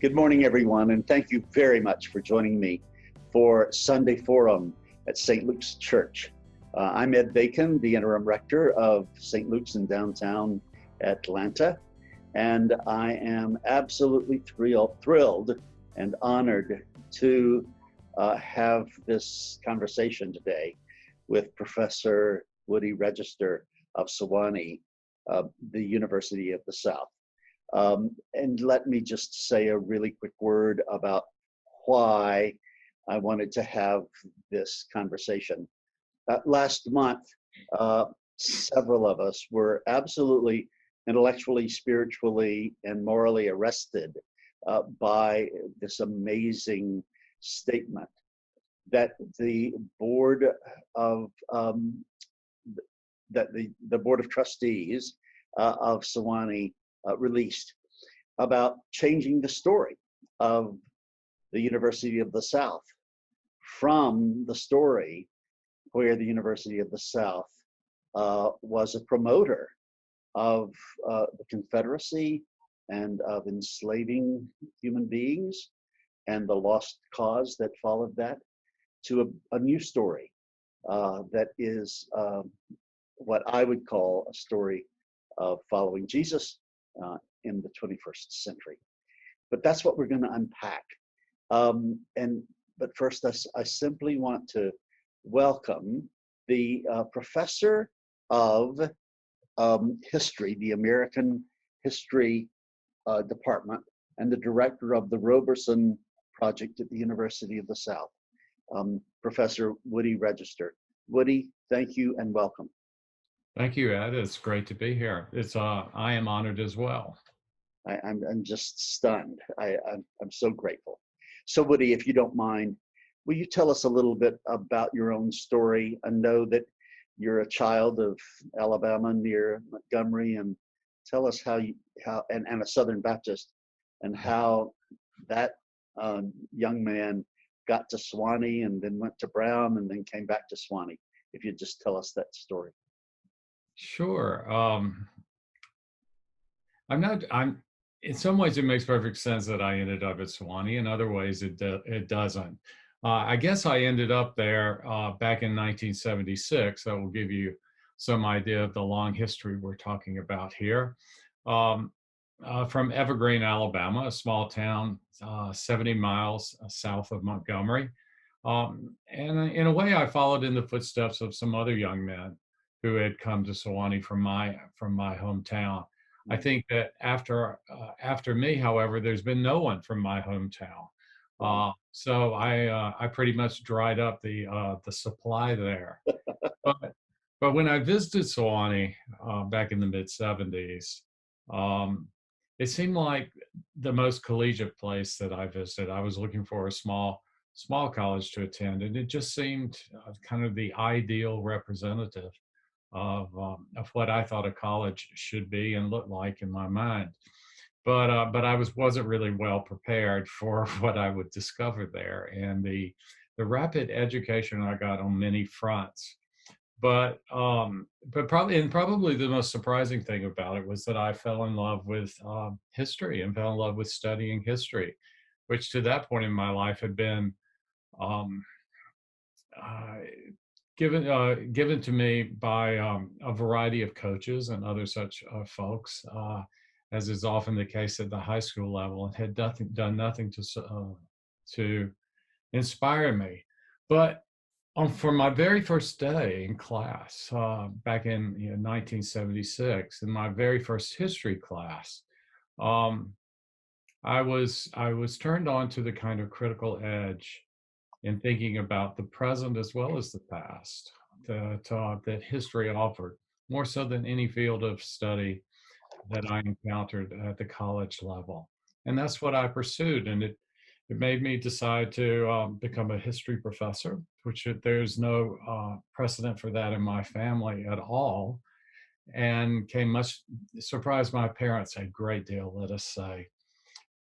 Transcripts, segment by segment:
Good morning, everyone, and thank you very much for joining me for Sunday Forum at St. Luke's Church. I'm Ed Bacon, the interim rector of St. Luke's in downtown Atlanta, and I am absolutely thrilled and honored to have this conversation today with Professor Woody Register of Sewanee, the University of the South. And let me just say a really quick word about why I wanted to have this conversation. Last month, several of us were absolutely intellectually, spiritually, and morally arrested by this amazing statement that the board of the Board of Trustees of Sewanee released about changing the story of the University of the South from the story where the University of the South was a promoter of the Confederacy and of enslaving human beings and the lost cause that followed that, to a new story that is what I would call a story of following Jesus in the 21st century. But that's what we're going to unpack. But first, I simply want to welcome the professor of history, the American History Department, and the director of the Roberson Project at the University of the South, Professor Woody Register. Woody, thank you and welcome. Thank you, Ed. It's great to be here. I am honored as well. I'm just stunned. I'm so grateful. So Woody, if you don't mind, will you tell us a little bit about your own story? I know that you're a child of Alabama near Montgomery, and tell us how and a Southern Baptist, and how that young man got to Sewanee and then went to Brown and then came back to Sewanee. If you'd just tell us that story. Sure. In some ways, it makes perfect sense that I ended up at Sewanee. In other ways, it doesn't. I guess I ended up there back in 1976. That will give you some idea of the long history we're talking about here. From Evergreen, Alabama, a small town 70 miles south of Montgomery. And in a way, I followed in the footsteps of some other young men who had come to Sewanee from my hometown. I think that after me, however, there's been no one from my hometown. So I pretty much dried up the supply there. But when I visited Sewanee back in the mid '70s, it seemed like the most collegiate place that I visited. I was looking for a small college to attend, and it just seemed kind of the ideal representative of what I thought a college should be and look like in my mind. But I wasn't really well prepared for what I would discover there, and the rapid education I got on many fronts. But probably the most surprising thing about it was that I fell in love with history and fell in love with studying history, which to that point in my life had been um, uh, given to me by a variety of coaches and other such folks, as is often the case at the high school level, and had done nothing to inspire me. But for my very first day in class, back in 1976, in my very first history class, um, I was turned on to the kind of critical edge in thinking about the present as well as the past that history offered, more so than any field of study that I encountered at the college level. And that's what I pursued. And it made me decide to become a history professor, which there's no precedent for that in my family at all. And surprised my parents a great deal, let us say.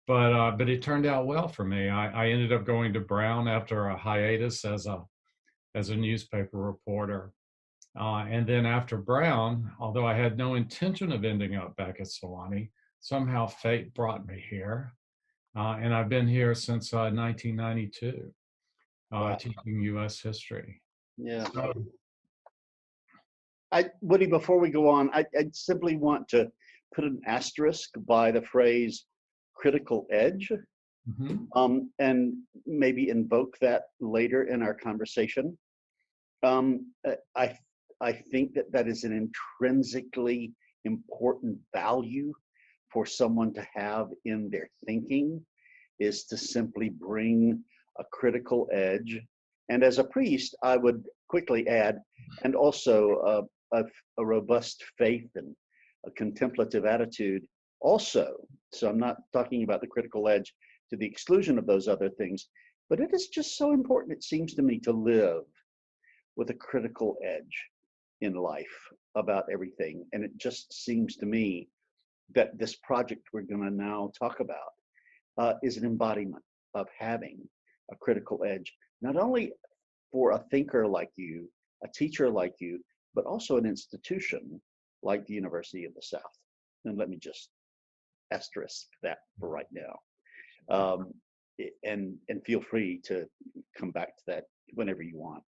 But it turned out well for me. I ended up going to Brown after a hiatus as a newspaper reporter. And then after Brown, although I had no intention of ending up back at Sewanee, somehow fate brought me here. And I've been here since 1992, Wow. teaching U.S. history. Yeah. So, Woody, before we go on, I simply want to put an asterisk by the phrase critical edge, mhm. and maybe invoke that later in our conversation. Um, uh, I, I think that that is an intrinsically important value for someone to have in their thinking, is to simply bring a critical edge. And as a priest, I would quickly add, and also a robust faith and a contemplative attitude also. So I'm not talking about the critical edge to the exclusion of those other things, but it is just so important, it seems to me, to live with a critical edge in life about everything. And it just seems to me that this project we're going to now talk about is an embodiment of having a critical edge, not only for a thinker like you, a teacher like you, but also an institution like the University of the South. And let me just asterisk that for right now. And feel free to come back to that whenever you want.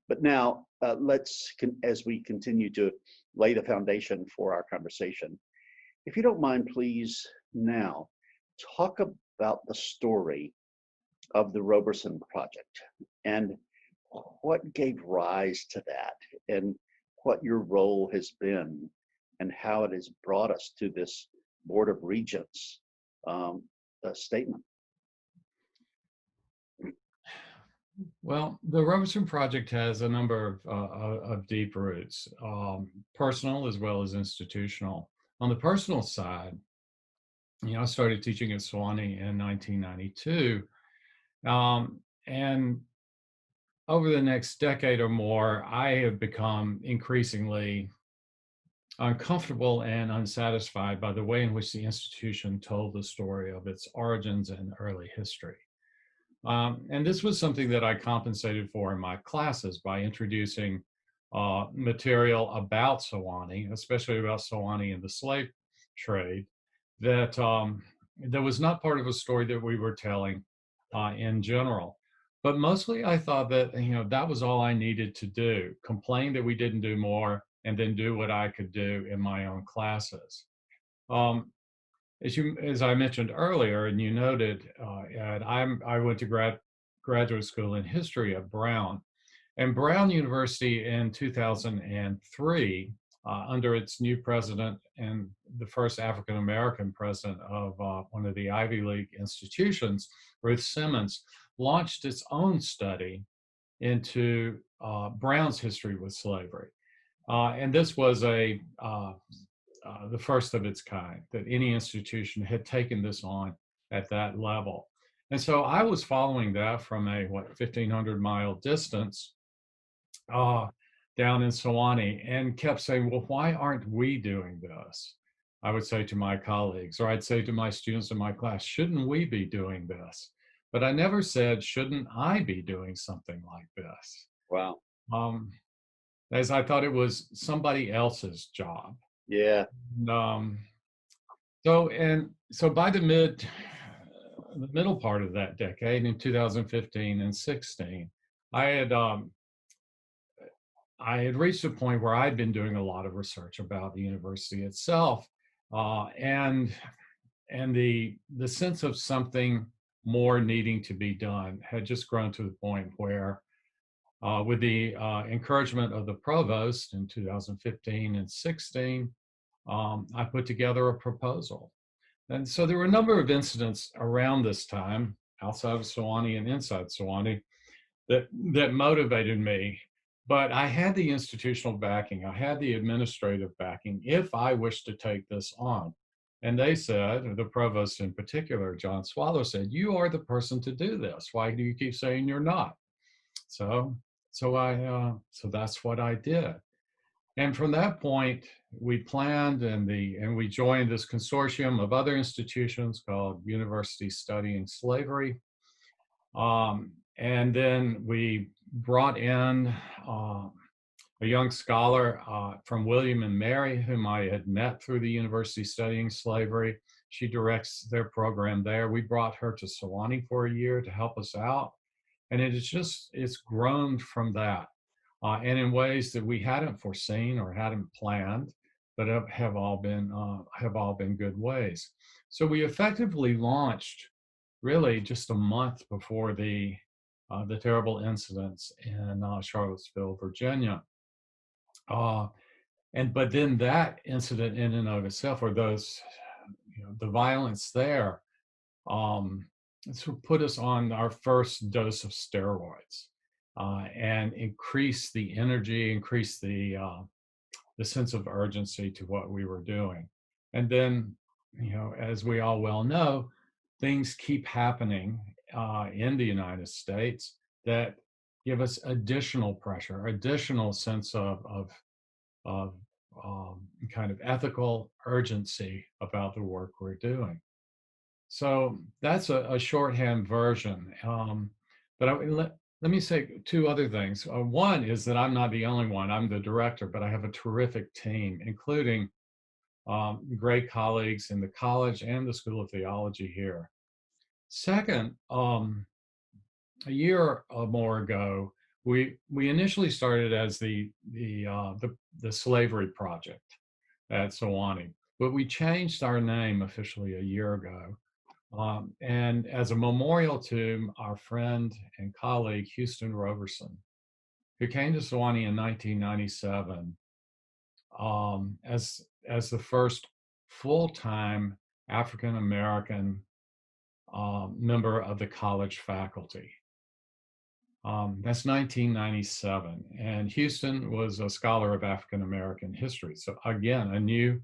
But now as we continue to lay the foundation for our conversation, if you don't mind, please now talk about the story of the Roberson Project and what gave rise to that, and what your role has been, and how it has brought us to this Board of Regents statement. Well, the Roberson Project has a number of deep roots, personal as well as institutional. On the personal side, I started teaching at Sewanee in 1992. And over the next decade or more, I have become increasingly uncomfortable and unsatisfied by the way in which the institution told the story of its origins and early history. And this was something that I compensated for in my classes by introducing material about Sewanee, especially about Sewanee and the slave trade, that was not part of a story that we were telling in general. But mostly I thought that, that was all I needed to do, complain that we didn't do more, and then do what I could do in my own classes. Um, as I mentioned earlier, and you noted, I went to graduate school in history at Brown, and Brown University in 2003, under its new president and the first African American president of one of the Ivy League institutions, Ruth Simmons, launched its own study into Brown's history with slavery. And this was the first of its kind, that any institution had taken this on at that level. And so I was following that from a 1,500-mile distance down in Sewanee, and kept saying, well, why aren't we doing this? I would say to my colleagues, or I'd say to my students in my class, shouldn't we be doing this? But I never said, shouldn't I be doing something like this? Wow. Um, as I thought it was somebody else's job. Yeah. And, so by the middle part of that decade, in 2015 and 16, I had reached a point where I'd been doing a lot of research about the university itself, and the sense of something more needing to be done had just grown to the point where, with the encouragement of the provost in 2015 and 16, I put together a proposal. And so there were a number of incidents around this time, outside of Sewanee and inside Sewanee, that motivated me. But I had the institutional backing, I had the administrative backing if I wished to take this on. And they said, the provost in particular, John Swallow, said, you are the person to do this. Why do you keep saying you're not? So that's what I did. And from that point, we planned and we joined this consortium of other institutions called Universities Studying Slavery. And then we brought in a young scholar from William and Mary, whom I had met through the University Studying Slavery. She directs their program there. We brought her to Sewanee for a year to help us out. And it's grown from that. And in ways that we hadn't foreseen or hadn't planned, but have all been good ways. So we effectively launched really just a month before the terrible incidents in Charlottesville, Virginia. But then that incident in and of itself, or the violence there, sort of put us on our first dose of steroids, and increase the energy, increase the sense of urgency to what we were doing. And then, as we all well know, things keep happening in the United States that give us additional pressure, additional sense of kind of ethical urgency about the work we're doing. So that's a shorthand version. Let me say two other things. One is that I'm not the only one. I'm the director, but I have a terrific team, including great colleagues in the college and the School of Theology here. Second, a year or more ago, we initially started as the Slavery Project at Sewanee, but we changed our name officially a year ago. And as a memorial to our friend and colleague, Houston Roberson, who came to Sewanee in 1997 as the first full-time African-American member of the college faculty. That's 1997. And Houston was a scholar of African-American history. So again, a new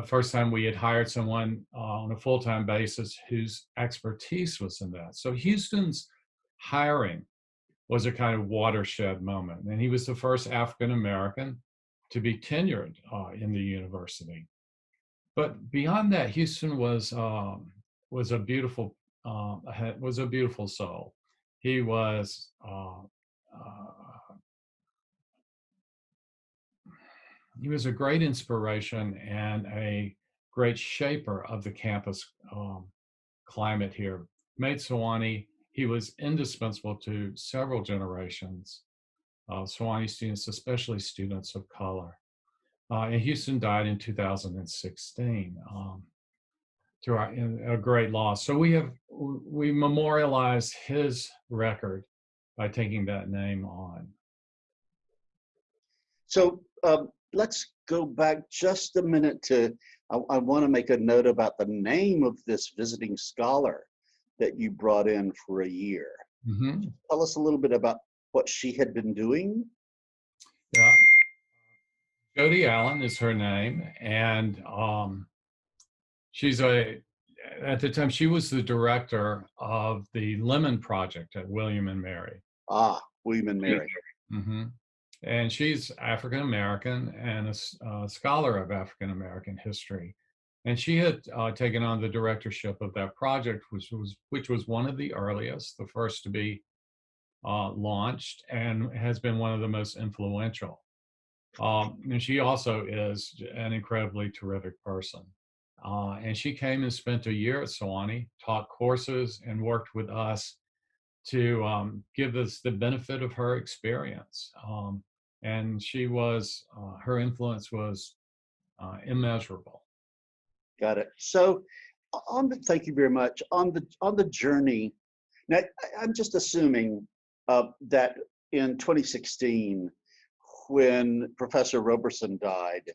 first time we had hired someone on a full-time basis whose expertise was in that. So Houston's hiring was a kind of watershed moment. And he was the first African-American to be tenured in the university. But beyond that, Houston was a beautiful soul. He was a great inspiration and a great shaper of the campus climate here. Made Sewanee, he was indispensable to several generations of Sewanee students, especially students of color. And Houston died in 2016 to a great loss. So we memorialized his record by taking that name on. So let's go back just a minute I want to make a note about the name of this visiting scholar that you brought in for a year. Mm-hmm. Tell us a little bit about what she had been doing. Yeah. Jody Allen is her name, and at the time, she was the director of the Lemon Project at William and Mary. William and Mary. Mm-hmm. And she's African American and a scholar of African American history. And she had taken on the directorship of that project, which was one of the earliest, the first to be launched, and has been one of the most influential. And she also is an incredibly terrific person. And she came and spent a year at Sewanee, taught courses, and worked with us to give us the benefit of her experience. And her influence was immeasurable. Got it. So, thank you very much. On the journey, now I'm just assuming that in 2016, when Professor Roberson died,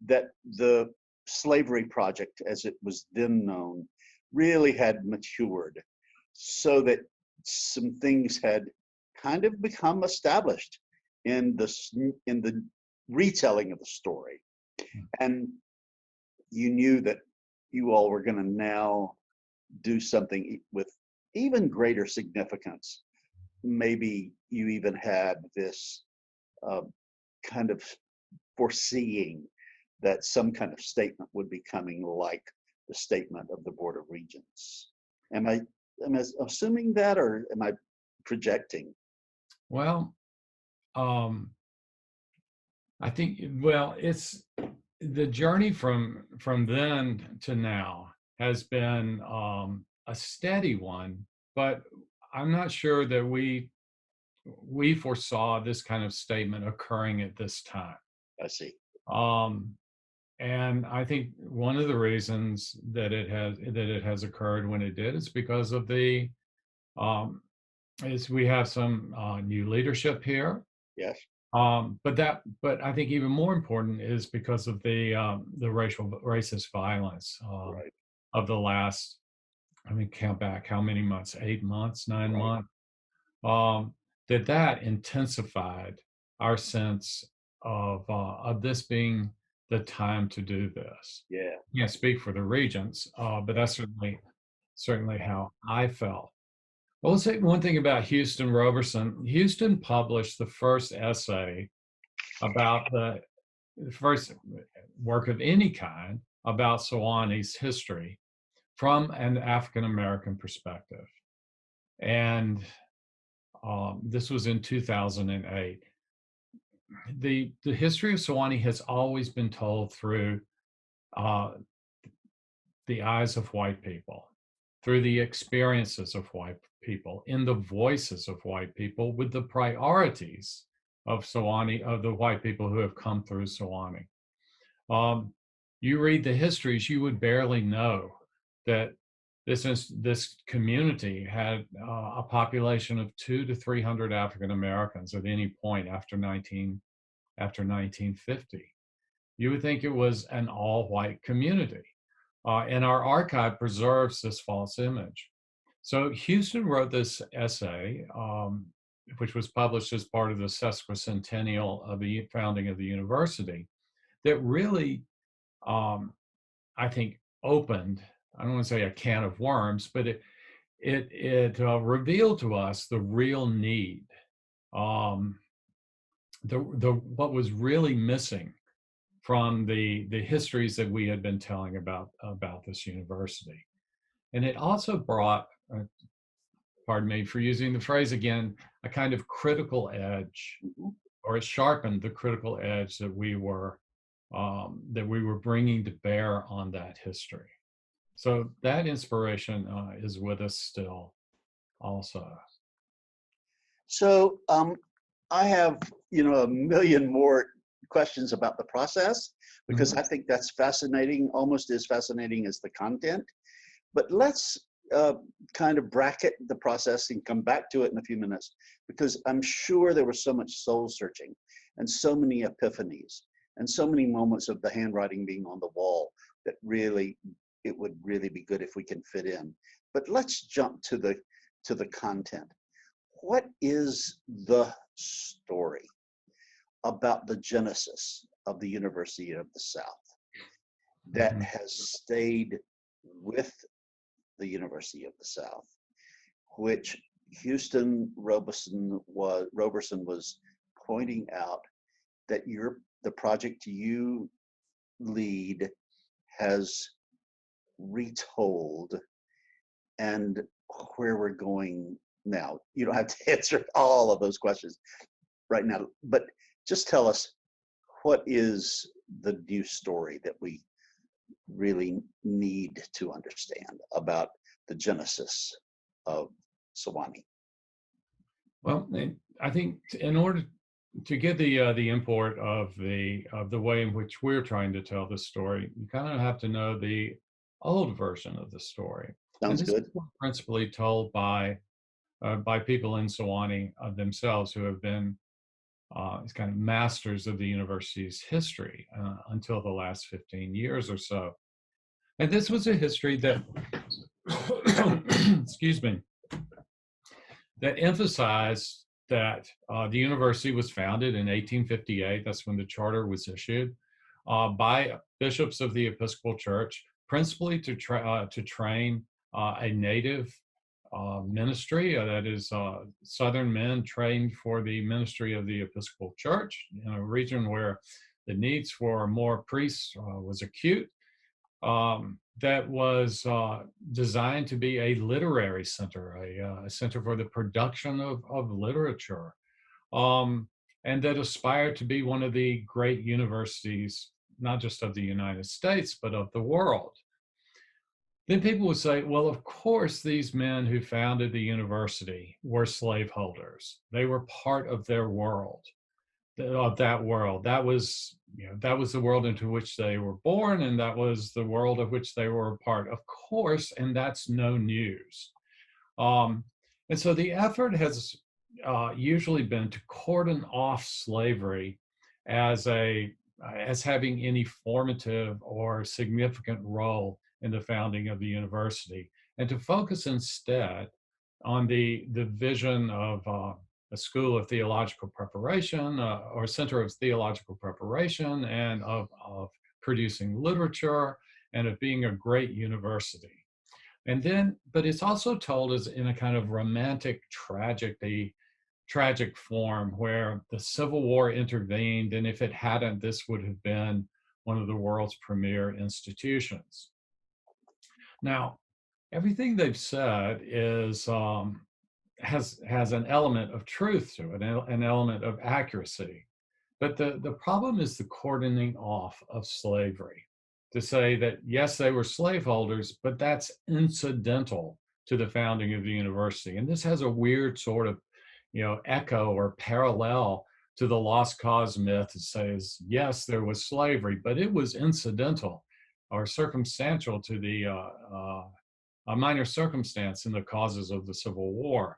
that the Slavery Project, as it was then known, really had matured, so that some things had kind of become established in the retelling of the story. And you knew that you all were going to now do something with even greater significance. Maybe you even had this kind of foreseeing that some kind of statement would be coming, like the statement of the Board of Regents. Am I assuming that, or am I projecting? Well, I think, it's the journey from then to now has been a steady one, but I'm not sure that we foresaw this kind of statement occurring at this time. I see. Um, and I think one of the reasons that it has occurred when it did is because of the um, is we have some new leadership here. Yes. But I think even more important is because of the racist violence Right. of the last. I mean, count back how many months? 8 months, nine Right. months. Um, that intensified our sense of this being the time to do this. Yeah. Can't speak for the regents, but that's certainly how I felt. I will say one thing about Houston Roberson. Houston published the first essay about the first work of any kind about Sewanee's history from an African American perspective. And this was in 2008. The history of Sewanee has always been told through uh, the eyes of white people, through the experiences of white people, in the voices of white people, with the priorities of Sewanee, of the white people who have come through Sewanee. Um, you read the histories, you would barely know that this community had a population of 200 to 300 African Americans at any point after 1950. You would think it was an all-white community, and our archive preserves this false image. So Houston wrote this essay, which was published as part of the sesquicentennial of the founding of the university, that really I think opened, I don't want to say a can of worms, but it revealed to us the real need, um, the what was really missing from the histories that we had been telling about this university. And it also brought, pardon me for using the phrase again, a kind of critical edge, Mhm. or it sharpened the critical edge that we were bringing to bear on that history. So that inspiration is with us still, also. So I have, a million more questions about the process because Mhm. I think that's fascinating, almost as fascinating as the content. But let's uh, kind of bracket the process and come back to it in a few minutes because I'm sure there was so much soul searching and so many epiphanies and so many moments of the handwriting being on the wall that really it would really be good if we can fit in. But let's jump to the content. What is the story about the genesis of the University of the South that Mhm. has stayed with the University of the South, which Roberson was pointing out that the project you lead has retold and where we're going now. You don't have to answer all of those questions right now, but just tell us what is the new story that we really need to understand about the genesis of Sewanee. Well, I think in order to get the import of the way in which we're trying to tell the story, you kind of have to know the old version of the story, and Sounds this is good. principally told by people in Sewanee themselves who have been kind of masters of the university's history until the last 15 years or so. And this was a history that, excuse me, that emphasized that the university was founded in 1858. That's when the charter was issued by bishops of the Episcopal Church, principally to train a native ministry, that is, Southern men trained for the ministry of the Episcopal Church in a region where the needs for more priests was acute. That was designed to be a literary center, a center for the production of literature, um, and that aspired to be one of the great universities, not just of the United States, but of the world. then people would say, well, of course, these men who founded the university were slaveholders. They were part of their world, of that world. That was, that was the world into which they were born, and that was the world of which they were a part. Of course, and that's no news. Um, and so the effort has usually been to cordon off slavery as as having any formative or significant role in the founding of the university, and to focus instead on the vision of a school of theological preparation, or center of theological preparation, and of producing literature, and of being a great university. And then, but it's also told as in a kind of romantic tragic form, where the Civil War intervened, and if it hadn't, this would have been one of the world's premier institutions. Now, everything they've said is has an element of truth to it, an element of accuracy. But the problem is the cordoning off of slavery, to say that, yes, they were slaveholders, but that's incidental to the founding of the university. And this has a weird sort of, echo or parallel to the lost cause myth that says, yes, there was slavery, but it was incidental or circumstantial to a minor circumstance in the causes of the Civil War.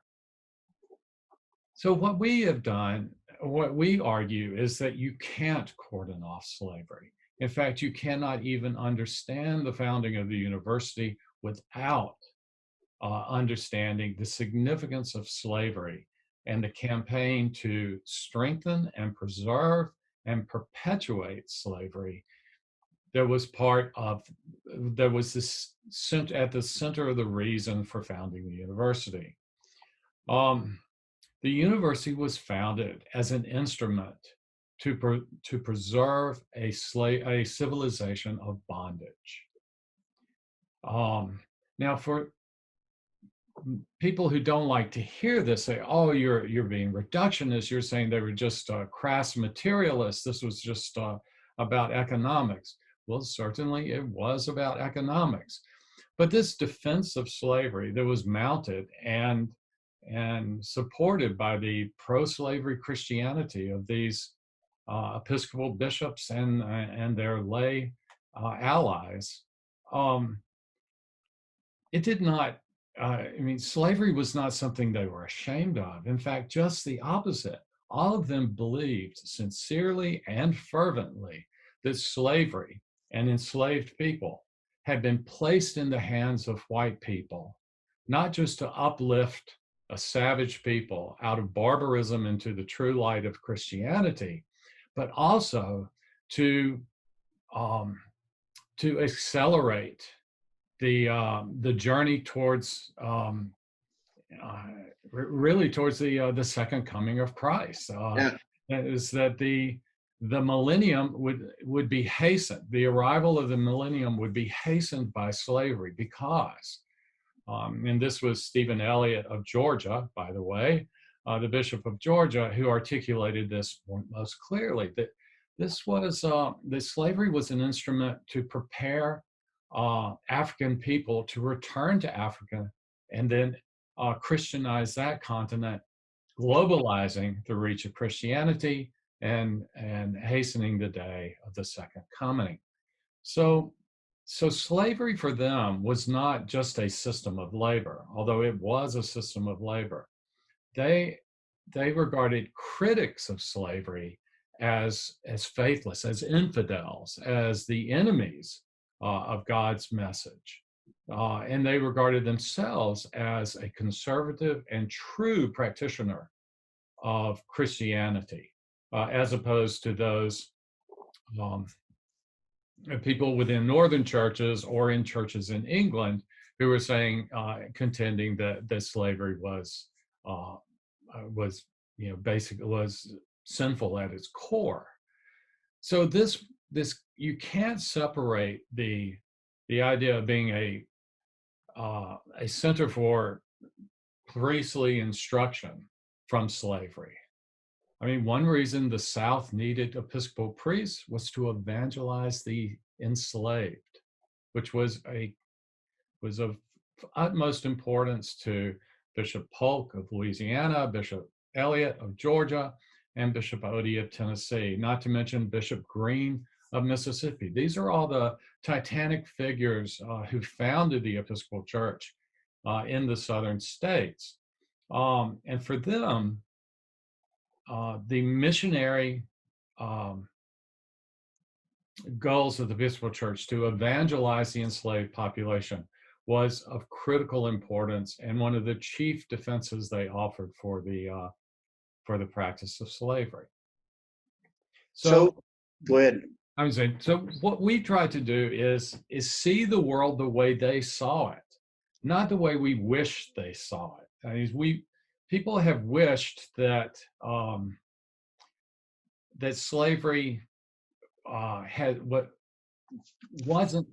So what we have done, what we argue, is that you can't cordon off slavery. In fact, you cannot even understand the founding of the university without understanding the significance of slavery and the campaign to strengthen and preserve and perpetuate slavery. There was this at the center of the reason for founding the university. The university was founded as an instrument to preserve a civilization of bondage. Now, for people who don't like to hear this, say, "Oh, you're being reductionist. You're saying they were just crass materialists. This was just about economics." Well, certainly it was about economics, but this defense of slavery that was mounted and supported by the pro-slavery Christianity of these Episcopal bishops and their lay allies, it did not. Slavery was not something they were ashamed of. In fact, just the opposite. All of them believed sincerely and fervently that slavery and enslaved people had been placed in the hands of white people, not just to uplift a savage people out of barbarism into the true light of Christianity, but also to accelerate the journey towards really towards the second coming of Christ. Is that the millennium would be hastened. The arrival of the millennium would be hastened by slavery, because, and this was Stephen Elliott of Georgia, by the way, the Bishop of Georgia, who articulated this most clearly, that this was that slavery was an instrument to prepare African people to return to Africa and then Christianize that continent, globalizing the reach of Christianity and hastening the day of the second coming. So slavery for them was not just a system of labor, although it was a system of labor. They regarded critics of slavery as faithless, as infidels, as the enemies of God's message. And they regarded themselves as a conservative and true practitioner of Christianity, as opposed to those people within northern churches or in churches in England who were saying, contending that slavery was basically was sinful at its core. So this you can't separate the idea of being a center for priestly instruction from slavery. I mean, one reason the South needed Episcopal priests was to evangelize the enslaved, which was was of utmost importance to Bishop Polk of Louisiana, Bishop Elliott of Georgia, and Bishop Odie of Tennessee, not to mention Bishop Green of Mississippi. These are all the titanic figures who founded the Episcopal Church in the southern states. And for them, the missionary goals of the Episcopal Church to evangelize the enslaved population was of critical importance and one of the chief defenses they offered for the practice of slavery. So go ahead. I was saying, so what we try to do is see the world the way they saw it, not the way we wish they saw it. I mean, people have wished that that slavery wasn't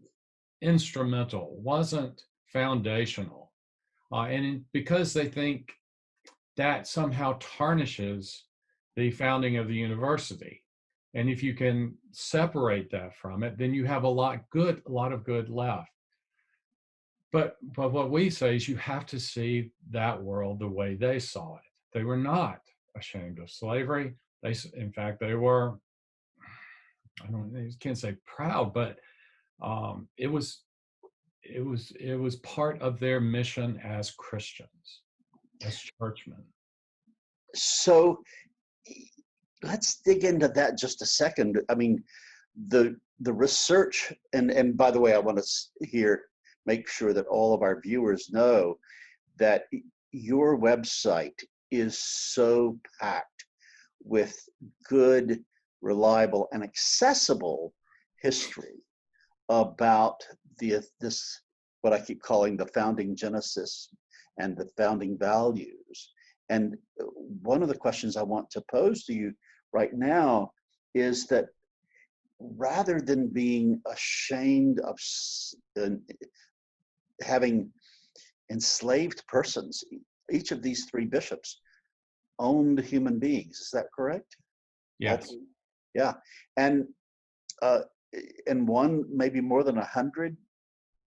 instrumental, wasn't foundational, and because they think that somehow tarnishes the founding of the university. And if you can separate that from it, then you have a lot of good left. But what we say is you have to see that world the way they saw it. They were not ashamed of slavery. In fact, they were, I can't say proud, but it was part of their mission as Christians, as churchmen. So let's dig into that just a second. I mean, the research, and by the way, I want to make sure that all of our viewers know that your website is so packed with good, reliable, and accessible history about this, what I keep calling the founding genesis and the founding values. And one of the questions I want to pose to you right now is that rather than being ashamed of having enslaved persons, each of these three bishops owned human beings. Is that correct? Yes. Yeah. And one, maybe more than 100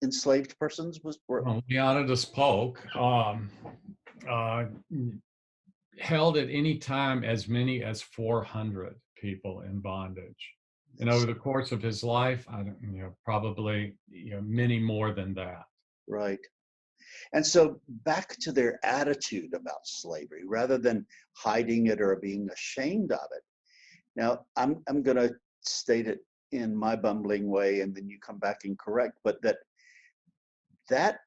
enslaved persons were. Leonidas Polk held at any time as many as 400 people in bondage. And over the course of his life, probably many more than that. Right. And so back to their attitude about slavery, rather than hiding it or being ashamed of it. Now, I'm going to state it in my bumbling way, and then you come back and correct, but that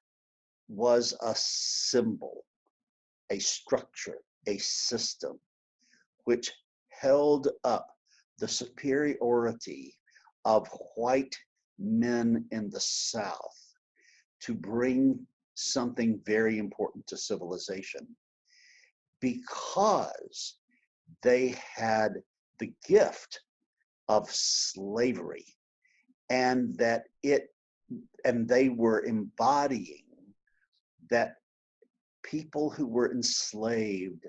was a symbol, a structure, a system, which held up the superiority of white men in the South to bring something very important to civilization, because they had the gift of slavery, and they were embodying that people who were enslaved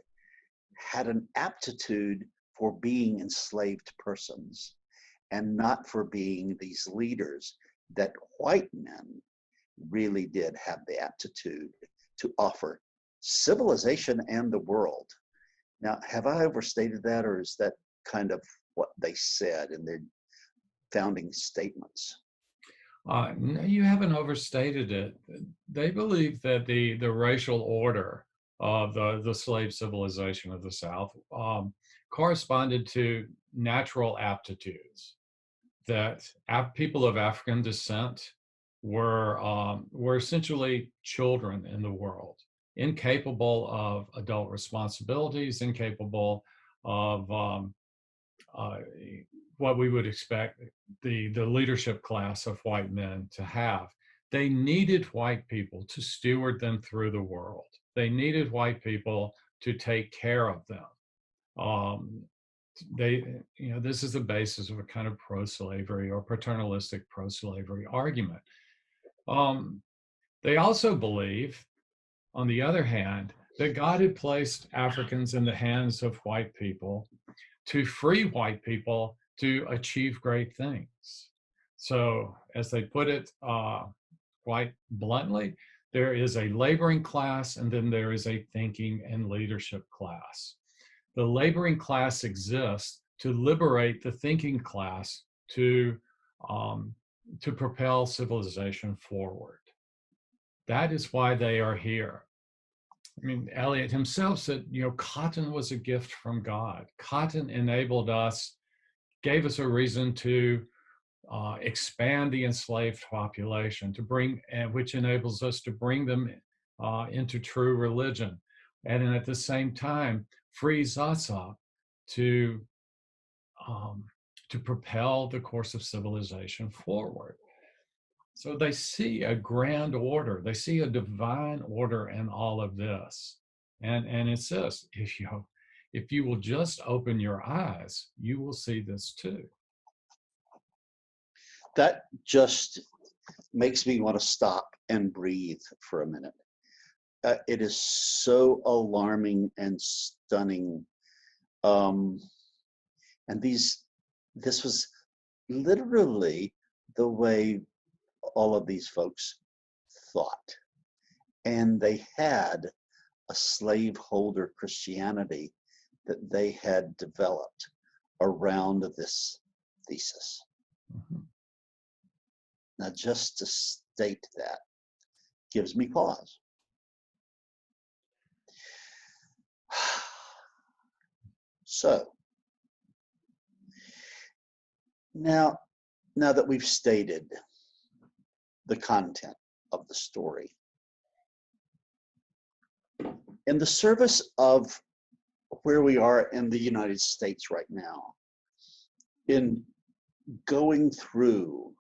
had an aptitude for being enslaved persons and not for being these leaders that white men really did have the aptitude to offer civilization and the world. Now, have I overstated that, or is that kind of what they said in their founding statements? No, you haven't overstated it. They believe that the racial order of the slave civilization of the South corresponded to natural aptitudes, that people of African descent were essentially children in the world, incapable of adult responsibilities, incapable of what we would expect the leadership class of white men to have. They needed white people to steward them through the world. They needed white people to take care of them. This is the basis of a kind of pro-slavery or paternalistic pro-slavery argument. They also believe, on the other hand, that God had placed Africans in the hands of white people to free white people to achieve great things. So, as they put it, quite bluntly, there is a laboring class and then there is a thinking and leadership class. The laboring class exists to liberate the thinking class um, to propel civilization forward. That is why they are here. I mean, Eliot himself said, cotton was a gift from God. Cotton enabled us, gave us a reason to expand the enslaved population, which enables us to bring them into true religion, and at the same time frees us up to um, to propel the course of civilization forward. So they see a grand order. They see a divine order in all of this. And it says, if you will just open your eyes, you will see this too. That just makes me want to stop and breathe for a minute. It is so alarming and stunning. And this was literally the way all of these folks thought. And they had a slaveholder Christianity that they had developed around this thesis. Mm-hmm. Now, just to state that gives me pause. So, now that we've stated the content of the story, in the service of where we are in the United States right now, in going through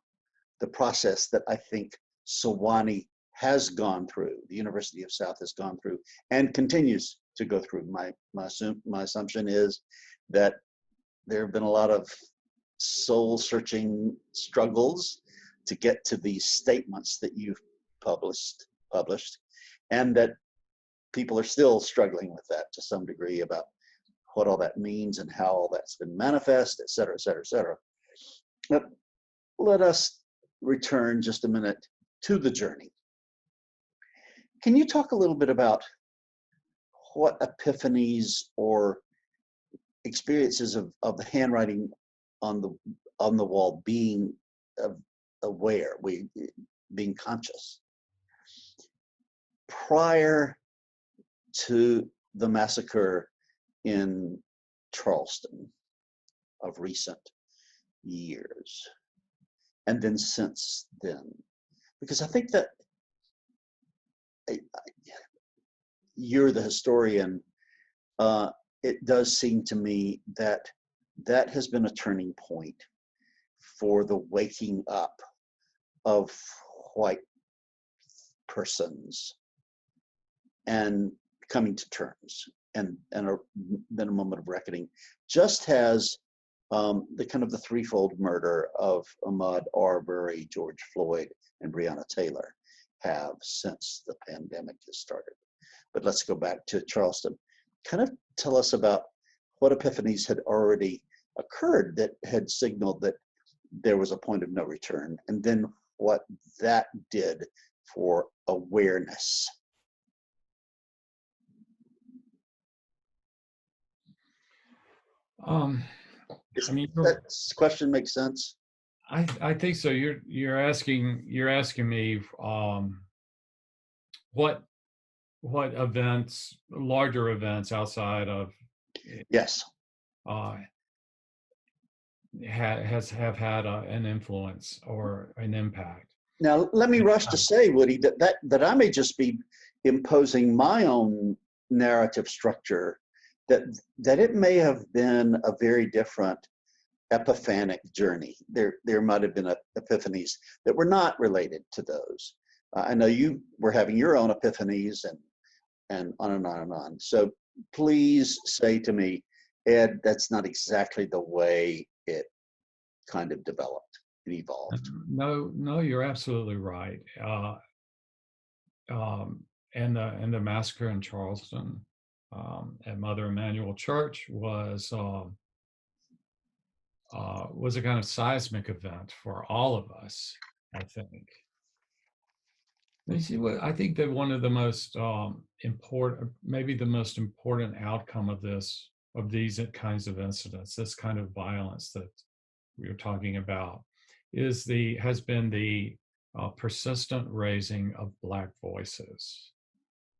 the process that I think Sewanee has gone through, the University of South has gone through, and continues to go through. My assumption is that there have been a lot of soul-searching struggles to get to these statements that you've published, and that people are still struggling with that to some degree about what all that means and how all that's been manifest, et cetera, et cetera, et cetera. But let us return just a minute to the journey. Can you talk a little bit about what epiphanies or experiences of the handwriting on the wall being aware, being conscious, prior to the massacre in Charleston of recent years, and then since then? Because I think that you're the historian. It does seem to me that that has been a turning point for the waking up of white persons and coming to terms, and then a moment of reckoning, just as the kind of the threefold murder of Ahmaud Arbery, George Floyd, and Breonna Taylor have since the pandemic has started. But let's go back to Charleston. Kind of tell us about what epiphanies had already occurred that had signaled that there was a point of no return, and then what that did for awareness. I mean, that question makes sense? I think so. You're asking me what events, larger events outside of Yes, have had an influence or an impact. Now, let me rush to say, Woody, that I may just be imposing my own narrative structure, that it may have been a very different epiphanic journey. There might have been epiphanies that were not related to those. I know you were having your own epiphanies and on and on and on. So please say to me, Ed, that's not exactly the way it kind of developed, it evolved. No, you're absolutely right. And the massacre in Charleston at Mother Emanuel Church was a kind of seismic event for all of us, I think. You see, what I think that one of the most important, maybe the most important outcome of this, of these kinds of incidents, this kind of violence that we are talking about, has been the persistent raising of Black voices.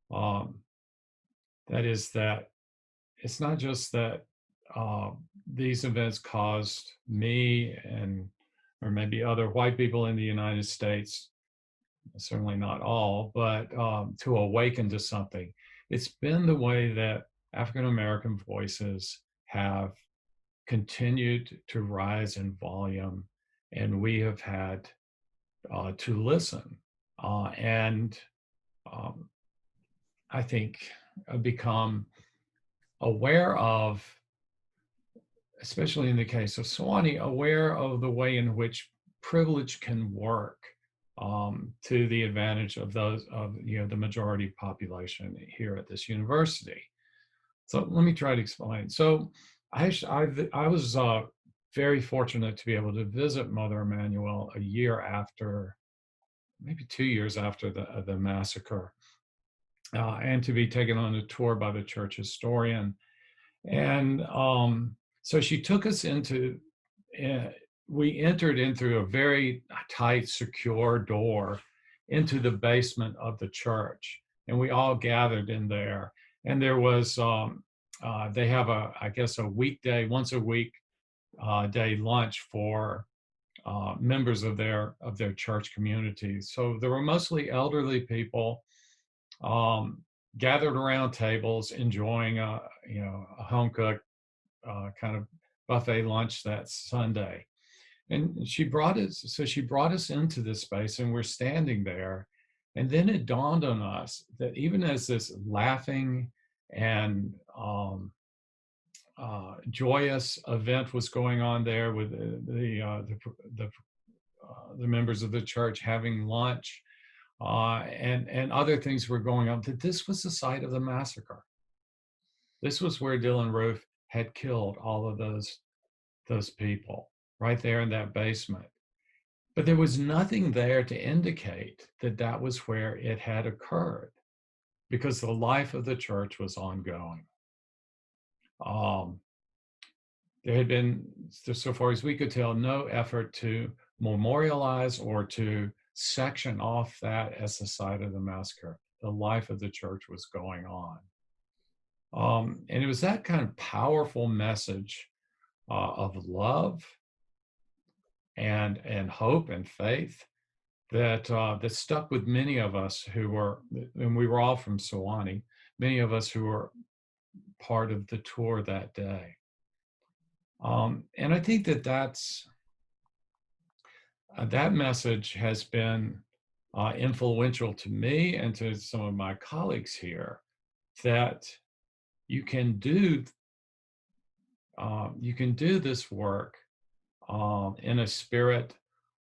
Um, that is that it's not just that uh, these events caused me and or maybe other white people in the United States, certainly not all, but to awaken to something. It's been the way that African American voices have continued to rise in volume, and we have had to listen. And I think become aware of, especially in the case of Sewanee, aware of the way in which privilege can work to the advantage of those of the majority population here at this university. So let me try to explain. So I was very fortunate to be able to visit Mother Emanuel a year after, maybe 2 years after the massacre, and to be taken on a tour by the church historian. And so she took us into, we entered into a very tight, secure door into the basement of the church. And we all gathered in there. And there was, they have I guess, a weekday, once a week day lunch for members of their church community. So there were mostly elderly people gathered around tables, enjoying a home cooked kind of buffet lunch that Sunday. And she brought us into this space, and we're standing there. And then it dawned on us that even as this laughing and joyous event was going on there with the members of the church having lunch, and other things were going on, that this was the site of the massacre. This was where Dylann Roof had killed all of those people, right there in that basement. But there was nothing there to indicate that that was where it had occurred, because the life of the church was ongoing. There had been, so far as we could tell, no effort to memorialize or to section off that as the site of the massacre. The life of the church was going on. And it was that kind of powerful message of love and hope and faith that that stuck with many of us who were, and we were all from Sewanee, many of us who were part of the tour that day. And I think that that message has been influential to me and to some of my colleagues here, that you can do this work in a spirit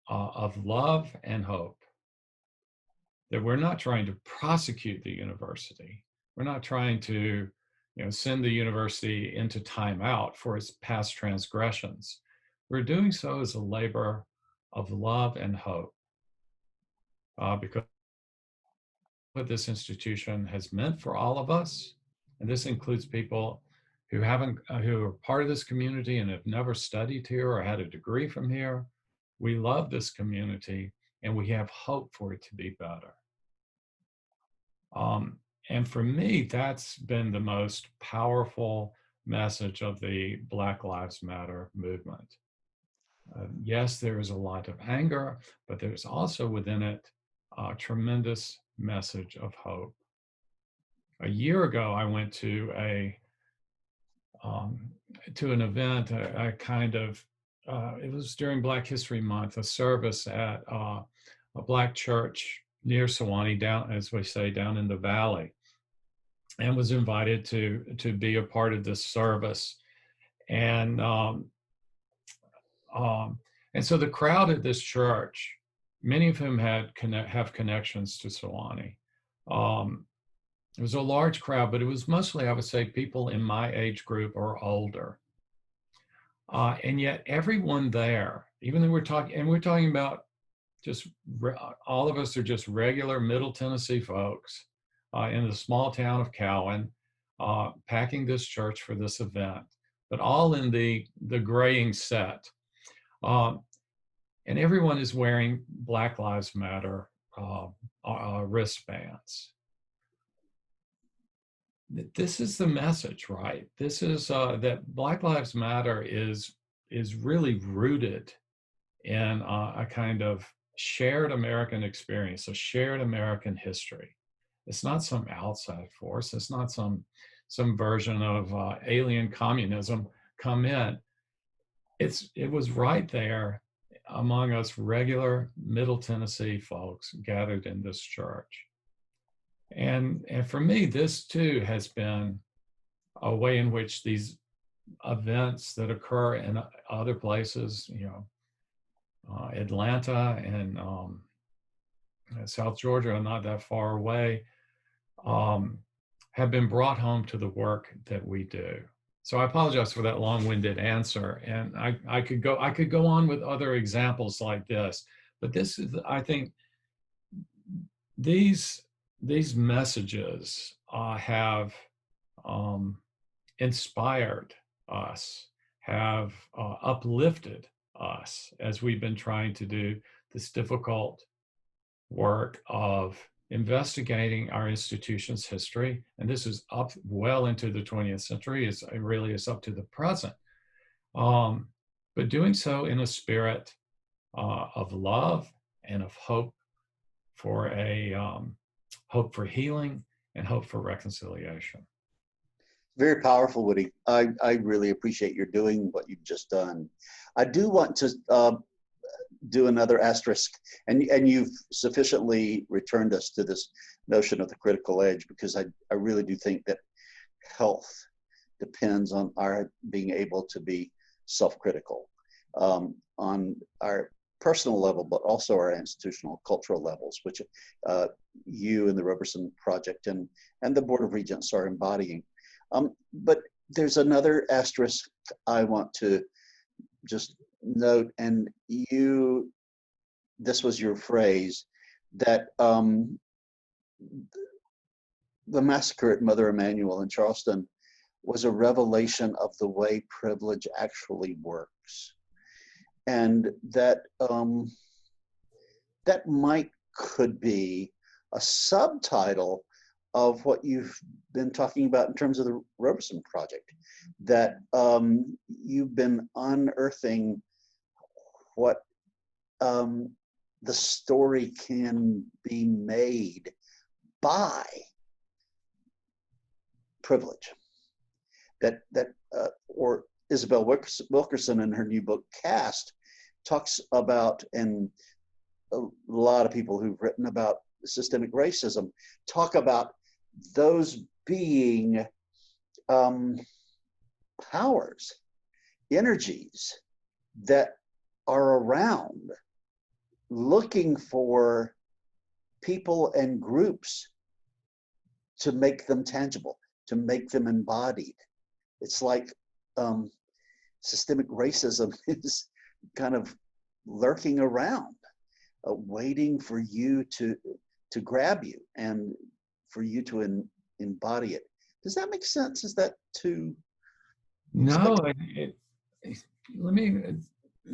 of love and hope. That we're not trying to prosecute the university. We're not trying to send the university into timeout for its past transgressions. We're doing so as a labor of love and hope, because what this institution has meant for all of us, and this includes people who are part of this community and have never studied here or had a degree from here. We love this community, and we have hope for it to be better. And for me, that's been the most powerful message of the Black Lives Matter movement. Yes, there is a lot of anger, but there's also within it a tremendous message of hope. A year ago, I went to an event, a kind of, it was during Black History Month, a service at a Black church near Sewanee, down, as we say, down in the valley, and was invited to be a part of this service. And so the crowd at this church, many of whom have connections to Sewanee. It was a large crowd, but it was mostly, I would say, people in my age group or older. And yet everyone there, even though we're talking about just all of us are just regular Middle Tennessee folks in the small town of Cowan, packing this church for this event, but all in the graying set. And everyone is wearing Black Lives Matter wristbands. This is the message, right? This is that Black Lives Matter is really rooted in a kind of shared American experience, a shared American history. It's not some outside force. It's not some version of alien communism come in. It was right there among us regular Middle Tennessee folks gathered in this church. And for me, this too has been a way in which these events that occur in other places, Atlanta and South Georgia are not that far away, have been brought home to the work that we do. So I apologize for that long-winded answer, and I could go on with other examples like this, but this is, I think, these messages have inspired us, have uplifted us as we've been trying to do this difficult work of investigating our institution's history. And this is up well into the 20th century. It really is up to the present. But doing so in a spirit of love and of hope for hope for healing and hope for reconciliation. Very powerful, Woody. I really appreciate your doing what you've just done. I do want to do another asterisk, and you've sufficiently returned us to this notion of the critical edge, because I really do think that health depends on our being able to be self-critical on our personal level, but also our institutional, cultural levels, which you and the Roberson Project and the Board of Regents are embodying. But there's another asterisk I want to just note, and this was your phrase, that the massacre at Mother Emanuel in Charleston was a revelation of the way privilege actually works. And that that could be a subtitle of what you've been talking about in terms of the Roberson Project, that you've been unearthing what the story can be made by privilege. Or Isabel Wilkerson in her new book, Caste, talks about, and a lot of people who've written about systemic racism talk about those being powers, energies that are around looking for people and groups to make them tangible, to make them embodied. It's like systemic racism is kind of lurking around, waiting for you to grab you and for you to embody it. Does that make sense? Is that too? No, let me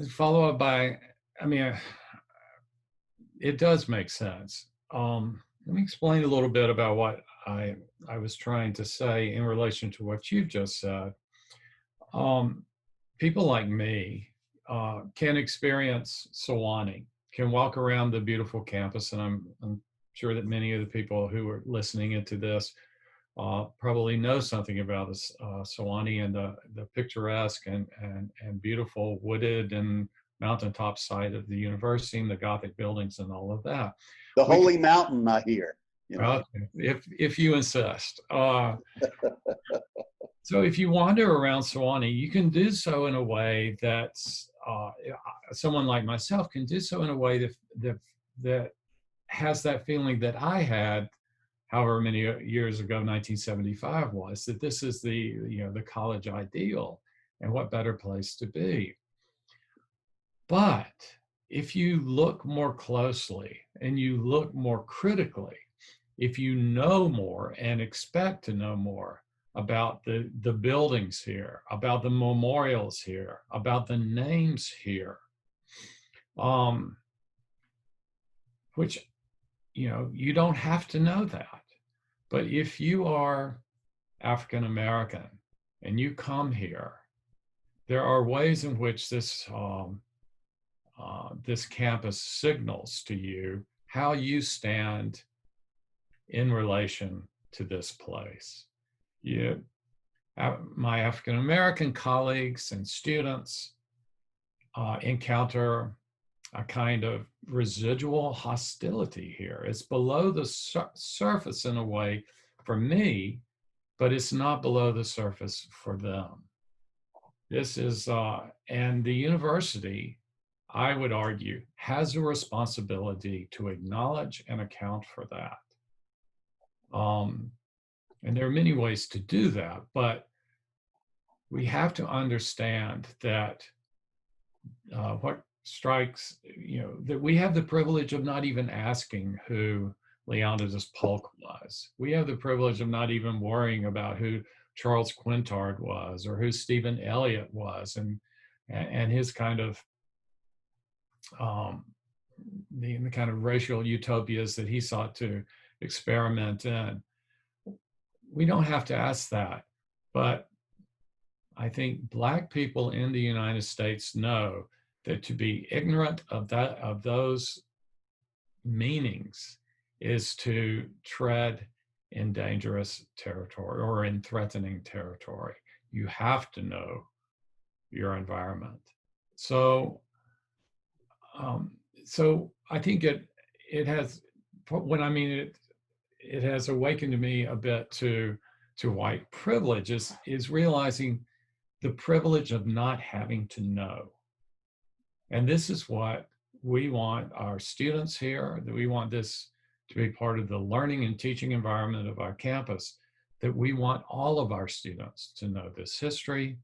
follow up by, it does make sense. Let me explain a little bit about what I was trying to say in relation to what you've just said. People like me can experience Sewanee, can walk around the beautiful campus, and I'm sure that many of the people who are listening into this probably know something about Sewanee and the picturesque and beautiful wooded and mountaintop site of the university and the Gothic buildings and all of that. The Holy Mountain, I hear. If you insist. So if you wander around Sewanee, you can do so in a way that's someone like myself can do so in a way that has that feeling that I had, however many years ago, 1975 was, that this is the college ideal, and what better place to be. But if you look more closely and you look more critically, if you know more and expect to know more about the buildings here, about the memorials here, about the names here, um, which, you don't have to know that. But if you are African American and you come here, there are ways in which this campus signals to you how you stand in relation to this place. My African American colleagues and students encounter a kind of residual hostility here. It's below the surface in a way for me, but it's not below the surface for them. This is, and the university, I would argue, has a responsibility to acknowledge and account for that. And there are many ways to do that, but we have to understand that what strikes, that we have the privilege of not even asking who Leonidas Polk was. We have the privilege of not even worrying about who Charles Quintard was or who Stephen Eliot was and his kind of the kind of racial utopias that he sought to experiment in. We don't have to ask that, but I think Black people in the United States know that to be ignorant of those meanings is to tread in dangerous territory or in threatening territory. You have to know your environment. So I think it has, when I mean it has awakened me a bit to white privilege is realizing the privilege of not having to know. And this is what we want our students here, that we want this to be part of the learning and teaching environment of our campus, that we want all of our students to know this history.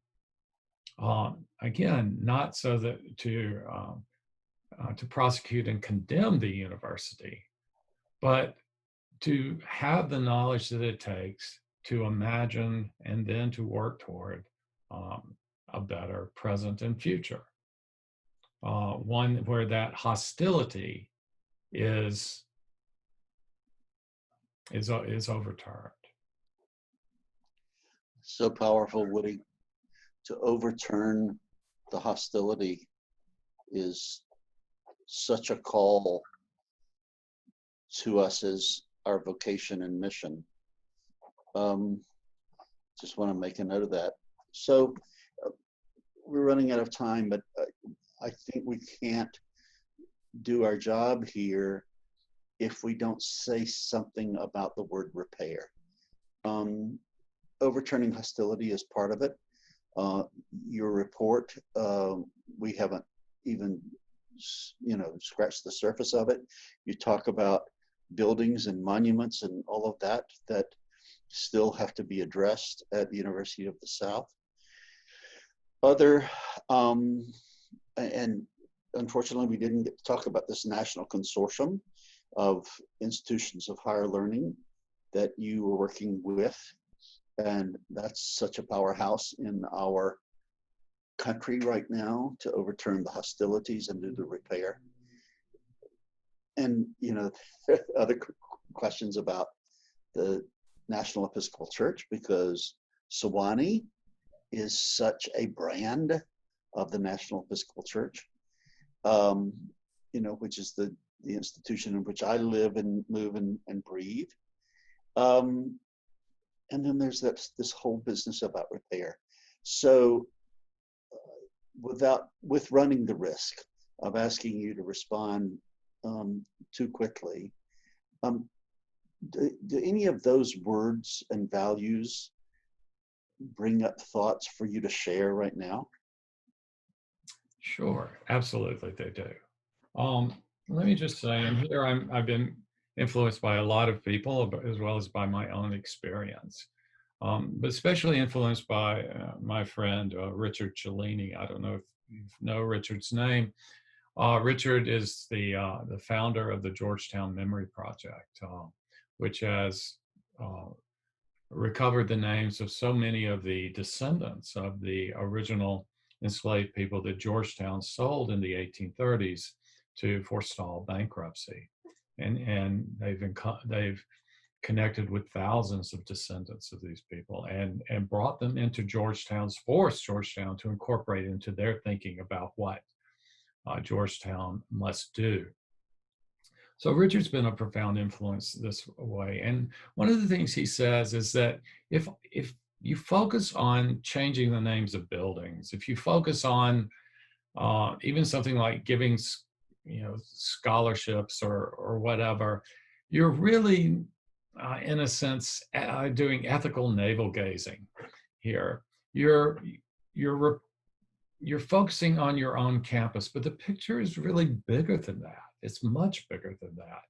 Again, not so that to prosecute and condemn the university, but to have the knowledge that it takes to imagine and then to work toward a better present and future. One where that hostility is overturned. So powerful, Woody. To overturn the hostility is such a call to us as our vocation and mission. Just want to make a note of that. So we're running out of time, but I think we can't do our job here if we don't say something about the word repair. Overturning hostility is part of it. Your report, we haven't even scratched the surface of it. You talk about buildings and monuments and all of that still have to be addressed at the University of the South. And unfortunately, we didn't get to talk about this national consortium of institutions of higher learning that you were working with. And that's such a powerhouse in our country right now to overturn the hostilities and do the repair. And, other questions about the National Episcopal Church, because Sewanee is such a brand of the National Episcopal Church, which is the institution in which I live and move and breathe. And then there's this whole business about repair. So with running the risk of asking you to respond too quickly, do any of those words and values bring up thoughts for you to share right now? Sure, absolutely they do. Let me just say, and here I've been influenced by a lot of people as well as by my own experience, but especially influenced by my friend Richard Cellini. I don't know if you know Richard's name. Richard is the founder of the Georgetown Memory Project, which has recovered the names of so many of the descendants of the original enslaved people that Georgetown sold in the 1830s to forestall bankruptcy. And they've connected with thousands of descendants of these people and brought them into forced Georgetown to incorporate into their thinking about what Georgetown must do. So Richard's been a profound influence this way. And one of the things he says is that if you focus on changing the names of buildings, if you focus on even something like giving, scholarships or whatever, you're really, in a sense, doing ethical navel gazing here. You're focusing on your own campus, but the picture is really bigger than that. It's much bigger than that.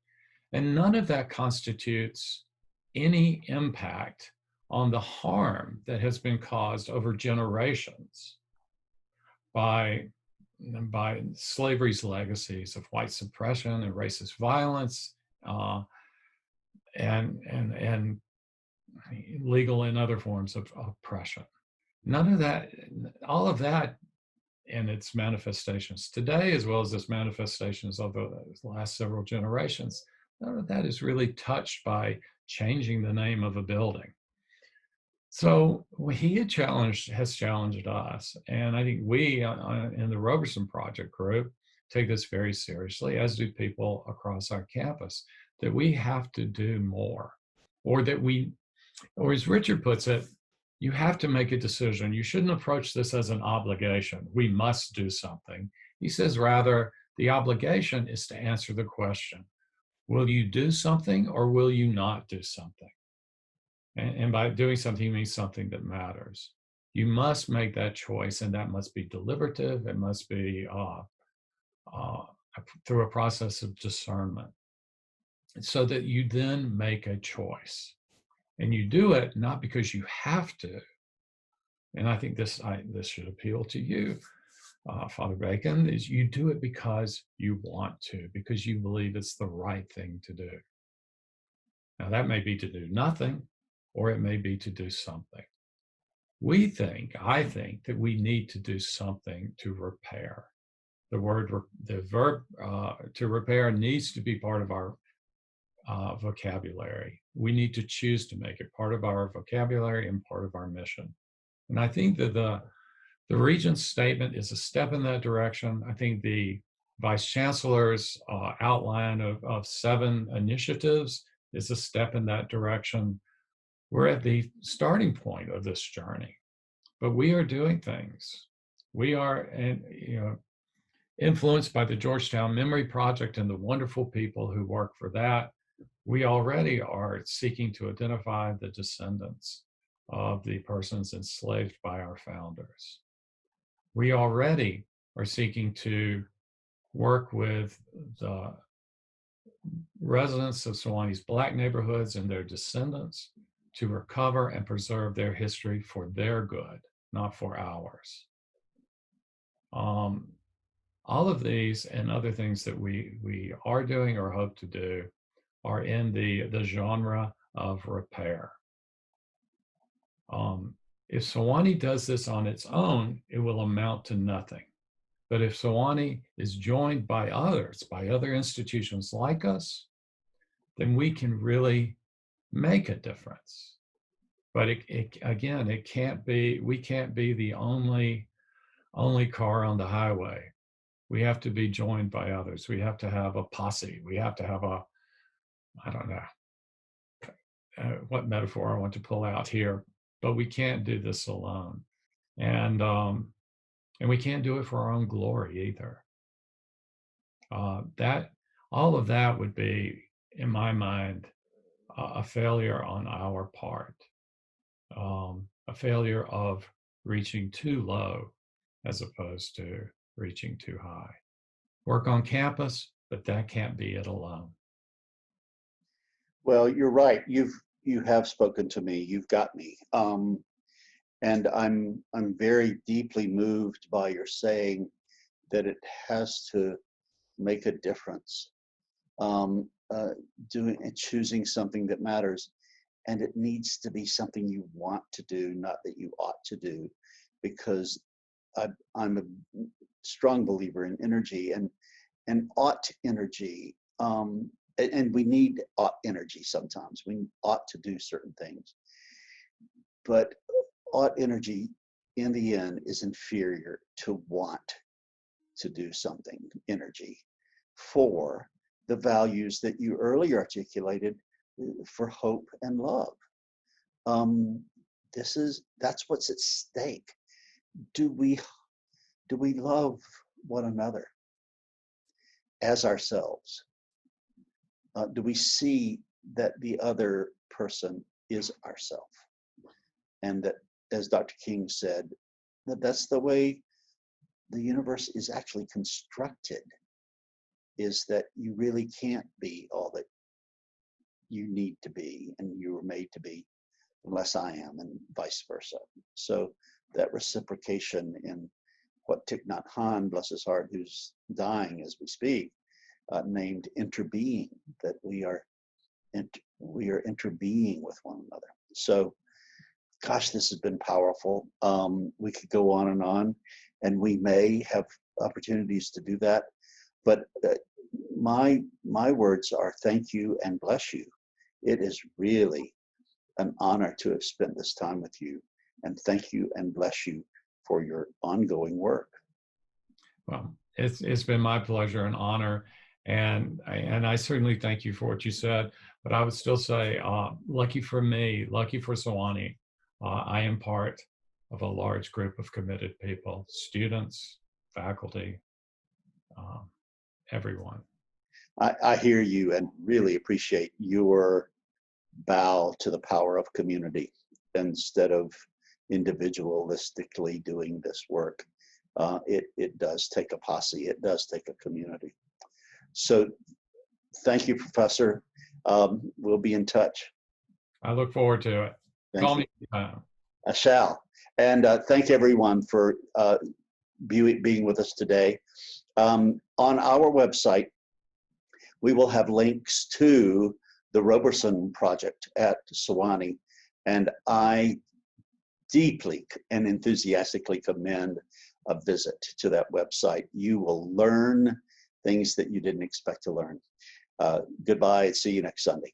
And none of that constitutes any impact on the harm that has been caused over generations by slavery's legacies of white suppression and racist violence, and legal and other forms of oppression. None of that, all of that in its manifestations today, as well as its manifestations over the last several generations, none of that is really touched by changing the name of a building. So he has challenged us, and I think we in the Roberson Project group take this very seriously, as do people across our campus, that we have to do more, or as Richard puts it, you have to make a decision. You shouldn't approach this as an obligation. We must do something. He says, rather, the obligation is to answer the question, will you do something or will you not do something? And by doing something, he means something that matters. You must make that choice, and that must be deliberative. It must be through a process of discernment, so that you then make a choice. And you do it not because you have to. And I think this should appeal to you, Father Bacon, is you do it because you want to, because you believe it's the right thing to do. Now, that may be to do nothing, or it may be to do something. I think that we need to do something to repair. The verb to repair needs to be part of our vocabulary. We need to choose to make it part of our vocabulary and part of our mission. And I think that the Regent's statement is a step in that direction. I think the Vice Chancellor's outline of 7 initiatives is a step in that direction. We're at the starting point of this journey, but we are doing things. We are influenced by the Georgetown Memory Project and the wonderful people who work for that. We already are seeking to identify the descendants of the persons enslaved by our founders. We already are seeking to work with the residents of Sewanee's Black neighborhoods and their descendants to recover and preserve their history for their good, not for ours. All of these and other things that we are doing or hope to do are in the genre of repair. If Sewanee does this on its own, it will amount to nothing. But if Sewanee is joined by others, by other institutions like us, then we can really make a difference. But it can't be, we can't be the only car on the highway. We have to be joined by others. We have to have a posse. We have to have I don't know what metaphor I want to pull out here, but we can't do this alone. And we can't do it for our own glory either. All of that would be, in my mind, a failure on our part, a failure of reaching too low as opposed to reaching too high. Work on campus, but that can't be it alone. Well, you're right. You have spoken to me. You've got me. And I'm very deeply moved by your saying that it has to make a difference, doing and choosing something that matters. And it needs to be something you want to do, not that you ought to do, because I'm a strong believer in energy and ought energy. And we need ought energy sometimes. We ought to do certain things. But ought energy in the end is inferior to want to do something energy for the values that you earlier articulated for hope and love. That's what's at stake. Do we love one another as ourselves? Do we see that the other person is ourself? And that, as Dr. King said, that's the way the universe is actually constructed, is that you really can't be all that you need to be and you were made to be unless I am, and vice versa. So that reciprocation in what Thich Nhat Hanh, bless his heart, who's dying as we speak, named interbeing, that we are interbeing with one another. So, gosh, this has been powerful. We could go on, and we may have opportunities to do that. But my words are thank you and bless you. It is really an honor to have spent this time with you, and thank you and bless you for your ongoing work. Well, it's been my pleasure and honor, and I certainly thank you for what you said. But I would still say, lucky for me, lucky for Sewanee, I am part of a large group of committed people, students, faculty, everyone. I hear you and really appreciate your bow to the power of community instead of individualistically doing this work. It does take a posse. It does take a community. So thank you, Professor. We'll be in touch. I look forward to it. Call me. I shall. And thank everyone for being with us today. On our website, we will have links to the Roberson Project at Sewanee, and I deeply and enthusiastically commend a visit to that website. You will learn things that you didn't expect to learn. Goodbye. See you next Sunday.